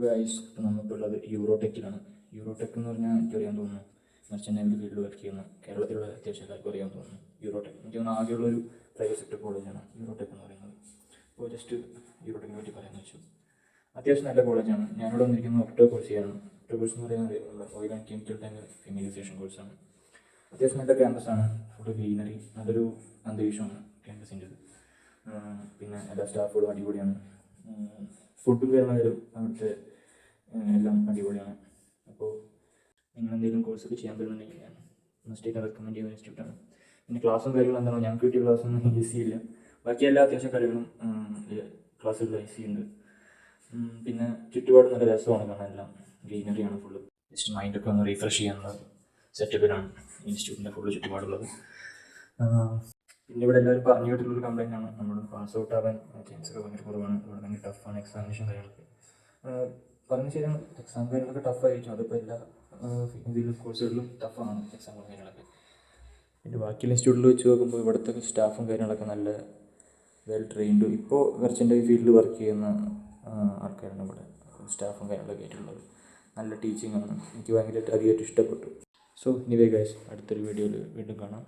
Guys, നമുക്കുള്ളത് യൂറോടെക്കിലാണ്. Eurotech എന്ന് പറഞ്ഞാൽ എനിക്കറിയാൻ തോന്നുന്നു മർച്ചൻ്റ് നേവി ഫീൽഡിൽ വർക്ക് ചെയ്യുന്ന കേരളത്തിലുള്ള അത്യാവശ്യം എല്ലാവർക്കും അറിയാൻ തോന്നുന്നു. യൂറോടെക് എനിക്ക് തോന്നുന്നു ആകെയുള്ളൊരു പ്രൈവറ്റ് സെക്ടർ കോളേജാണ് യൂറോടെക് എന്ന് പറയുന്നത്. അപ്പോൾ ജസ്റ്റ് യൂറോടെക്കിനെ പറ്റി പറയാമെന്ന് വെച്ചു. അത്യാവശ്യം നല്ല കോളേജാണ്. ഞാനിവിടെ വന്നിരിക്കുന്നത് ഒക്ടോ കോഴ്സ് ചെയ്യാണ്. ഒക്ടോ കോഴ്സ് എന്ന് പറയുന്നത് നമ്മുടെ ഓയിൽ ആൻഡ് കെമിക്കൽ ടാങ്ക് ഫെമിലൈസേഷൻ കോഴ്സാണ്. അത്യാവശ്യം നല്ല ക്യാമ്പസാണ്, ഫുൾ ഗ്രീനറി, നല്ലൊരു അന്തരീക്ഷമാണ് ക്യാമ്പസിൻ്റെ. പിന്നെ എല്ലാ സ്റ്റാഫുകളും അടിപൊളിയാണ്. ഫുഡും കാര്യങ്ങളായാലും അവിടുത്തെ എല്ലാം അടിപൊളിയാണ്. അപ്പോൾ നിങ്ങളെന്തെങ്കിലും കോഴ്സൊക്കെ ചെയ്യാൻ പറ്റുന്നുണ്ടെങ്കിൽ ഞാൻ മസ്റ്റായിട്ട് റെക്കമെൻഡ് ചെയ്യുന്ന ഇൻസ്റ്റിറ്റ്യൂട്ടാണ്. പിന്നെ ക്ലാസ്സും കാര്യങ്ങളും എന്താണോ ഞങ്ങൾക്ക് കിട്ടിയ ക്ലാസ്സൊന്നും ഈസി ഇല്ല. ബാക്കി എല്ലാ അത്യാവശ്യം കാര്യങ്ങളും ക്ലാസ്സുകളിൽ ഈസി ഉണ്ട്. പിന്നെ ചുറ്റുപാട് നല്ല രസമാണ് കാണാൻ, എല്ലാം ഗ്രീനറിയാണ് ഫുള്ള്. ജസ്റ്റ് മൈൻഡൊക്കെ ഒന്ന് റീഫ്രഷ് ചെയ്യാനുള്ള സെറ്റപ്പിലാണ് ഇൻസ്റ്റിറ്റ്യൂട്ടിൻ്റെ ഫുള്ള് ചുറ്റുപാടുള്ളത്. പിന്നെ ഇവിടെ എല്ലാവരും പറഞ്ഞു കേട്ടിട്ടുള്ളൊരു കംപ്ലൈൻ്റ് ആണ്, നമ്മൾ പാസ് ഔട്ട് ആവാൻ ചാൻസൊക്കെ ഭയങ്കര കുറവാണ്. ഇവിടെ ഭയങ്കര ടഫാണ് എക്സാമിനേഷൻ കാര്യങ്ങളൊക്കെ. പറഞ്ഞ ശരിയാണ്, എക്സാം കാര്യങ്ങളൊക്കെ ടഫായിരിക്കും. അതിപ്പോൾ എല്ലാ ഇതിലും കോഴ്സുകളിലും ടഫാണ് എക്സാം കാര്യങ്ങളൊക്കെ. പിന്നെ ബാക്കിയുള്ള ഇൻസ്റ്റിറ്റ്യൂട്ടിൽ വെച്ച് നോക്കുമ്പോൾ ഇവിടുത്തെ സ്റ്റാഫും കാര്യങ്ങളൊക്കെ നല്ല വെൽ ട്രെയിൻഡ്. ഇപ്പോൾ മർച്ചൻ്റ് ഫീൽഡിൽ വർക്ക് ചെയ്യുന്ന ആൾക്കാരാണ് ഇവിടെ സ്റ്റാഫും കാര്യങ്ങളൊക്കെ ആയിട്ടുള്ളത്. നല്ല ടീച്ചിങ് ആണ്, എനിക്ക് ഭയങ്കരമായിട്ട് അധികമായിട്ട് ഇഷ്ടപ്പെട്ടു. സോ എനിവേ ഗൈസ്, അടുത്തൊരു വീഡിയോയിൽ വീണ്ടും കാണാം.